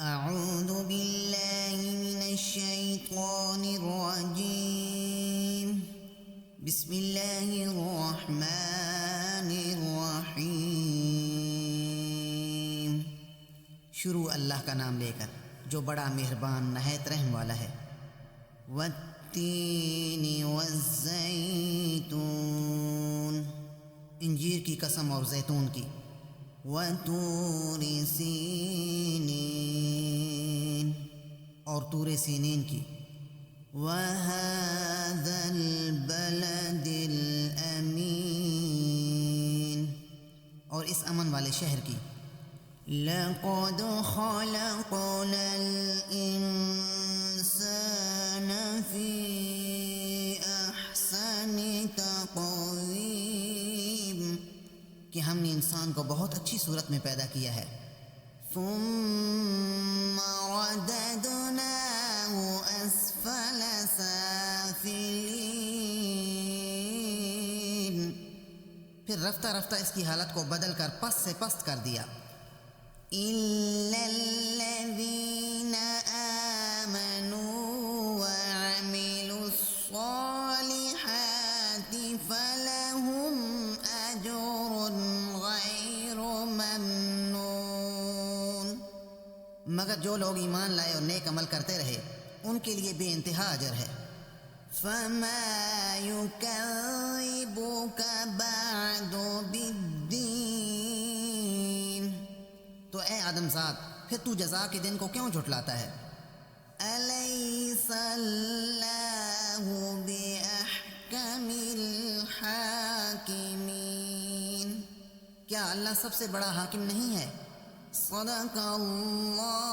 اعوذ باللہ من الشیطان الرجیم بسم اللہ الرحمن الرحیم۔ شروع اللہ کا نام لے کر جو بڑا مہربان نہایت رحم والا ہے۔ والتین والزیتون، انجیر کی قسم اور زیتون کی۔ وطور سینین، اور طور سینین کی۔ وہذا البلد الامین، اور اس امن والے شہر کی۔ لقد خلقنا الانسان فی احسن تقویم، کہ ہم نے انسان کو بہت اچھی صورت میں پیدا کیا ہے۔ ثم رددناه اسفل سافلین، پھر رفتہ رفتہ اس کی حالت کو بدل کر پست سے پست کر دیا۔ الا الذین آمنوا وعملوا الصالحات فلهم اجر غیر ممنون، مگر جو لوگ ایمان لائے اور نیک عمل کرتے رہے ان کے لیے بے انتہا اجر ہے۔ فما یکذبک بعد بالدین، تو اے آدم زاد پھر تو جزا کے دن کو کیوں جھٹلاتا ہے؟ الیس اللہ باحکم الحاکمین، کیا اللہ سب سے بڑا حاکم نہیں ہے؟ صدق اللہ